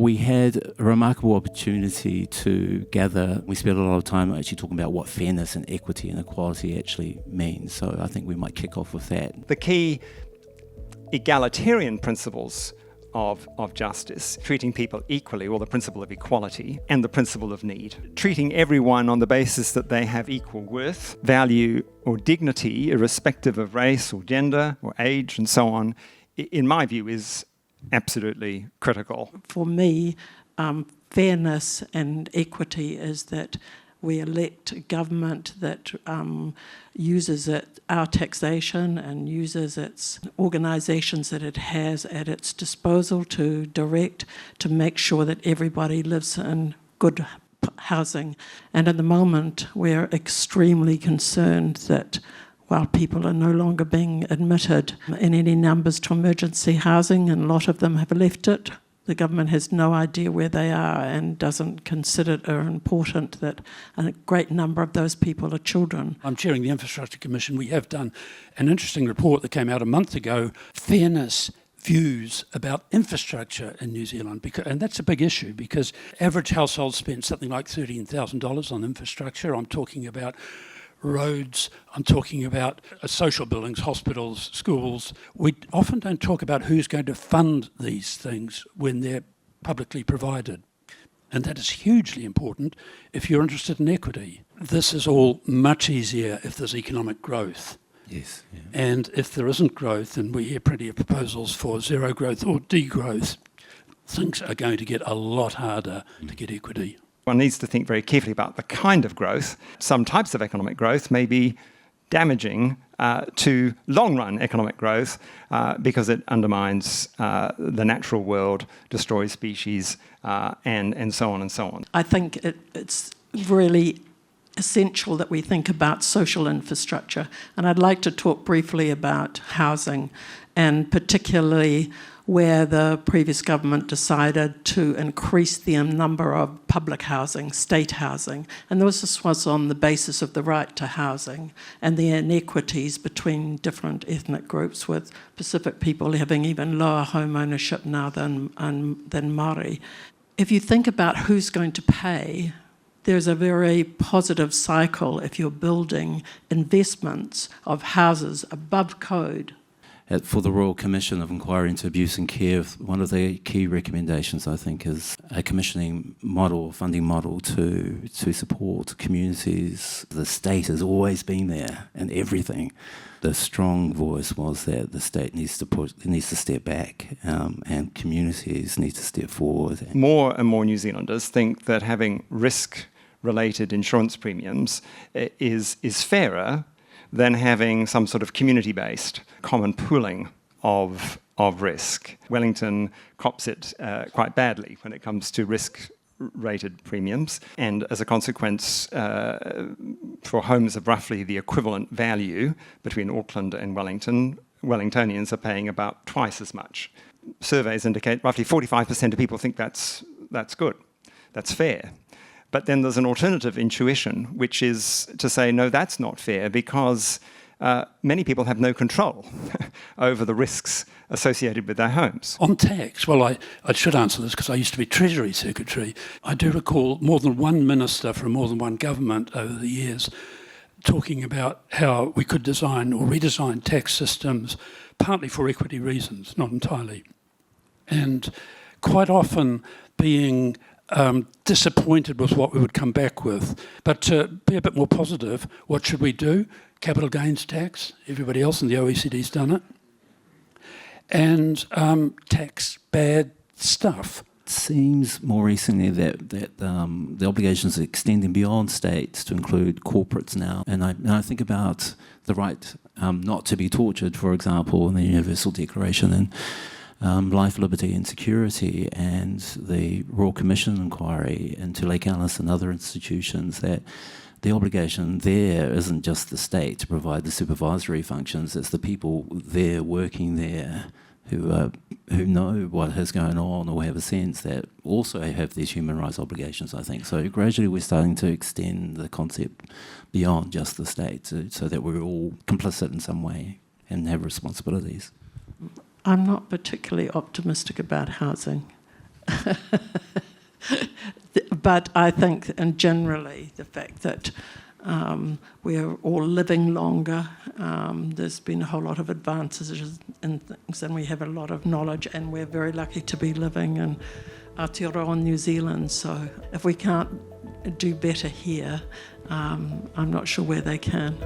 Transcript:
we had a remarkable opportunity to gather. We spent a lot of time actually talking about what fairness and equity and equality actually means. So I think we might kick off with that. The key egalitarian principles of justice, treating people equally, or the principle of equality, and the principle of need. Treating everyone on the basis that they have equal worth, value, or dignity, irrespective of race or gender or age and so on, in my view, is absolutely critical. For me, fairness and equity is that we elect a government that uses our taxation and uses its organisations that it has at its disposal to direct, to make sure that everybody lives in good housing. And at the moment, we're extremely concerned that while people are no longer being admitted in any numbers to emergency housing, and a lot of them have left it, the government has no idea where they are and doesn't consider it important that a great number of those people are children. I'm chairing the Infrastructure Commission. We have done an interesting report that came out a month ago, Fairness Views about Infrastructure in New Zealand, and that's a big issue because average households spend something like $13,000 on infrastructure. I'm talking about roads, I'm talking about social buildings, hospitals, schools. We often don't talk about who's going to fund these things when they're publicly provided. And that is hugely important if you're interested in equity. This is all much easier if there's economic growth. Yes. Yeah. And if there isn't growth, and we hear plenty of proposals for zero growth or degrowth, things are going to get a lot harder to get equity. One needs to think very carefully about the kind of growth. Some types of economic growth may be damaging to long-run economic growth because it undermines the natural world, destroys species, and so on and so on. I think it's really essential that we think about social infrastructure. And I'd like to talk briefly about housing, and particularly where the previous government decided to increase the number of public housing, state housing. And this was on the basis of the right to housing and the inequities between different ethnic groups, with Pacific people having even lower home ownership now than Māori. If you think about who's going to pay, there's a very positive cycle if you're building investments of houses above code. For the Royal Commission of Inquiry into Abuse and Care, one of the key recommendations, I think, is a commissioning model, funding model to support communities. The state has always been there in everything. The strong voice was that the state needs to step back and communities need to step forward. More and more New Zealanders think that having risk-related insurance premiums is fairer than having some sort of community-based common pooling of risk. Wellington cops it quite badly when it comes to risk-rated premiums, and as a consequence, for homes of roughly the equivalent value between Auckland and Wellington, Wellingtonians are paying about twice as much. Surveys indicate roughly 45% of people think that's good, that's fair. But then there's an alternative intuition, which is to say, no, that's not fair, because many people have no control over the risks associated with their homes. On tax, well, I should answer this because I used to be Treasury Secretary. I do recall more than one minister from more than one government over the years talking about how we could design or redesign tax systems, partly for equity reasons, not entirely. And quite often being disappointed with what we would come back with. But to be a bit more positive, what should we do? Capital gains tax. Everybody else in the OECD's done it. And tax bad stuff. It seems more recently that the obligations are extending beyond states to include corporates now. And I think about the right not to be tortured, for example, in the Universal Declaration, and life, liberty and security, and the Royal Commission inquiry into Lake Alice and other institutions, that the obligation there isn't just the state to provide the supervisory functions, it's the people there working there who know what is going on or have a sense that also have these human rights obligations, I think. So gradually we're starting to extend the concept beyond just the state so that we're all complicit in some way and have responsibilities. I'm not particularly optimistic about housing. But I think, and generally, the fact that we're all living longer, there's been a whole lot of advances in things, and we have a lot of knowledge, and we're very lucky to be living in Aotearoa New Zealand. So if we can't do better here, I'm not sure where they can.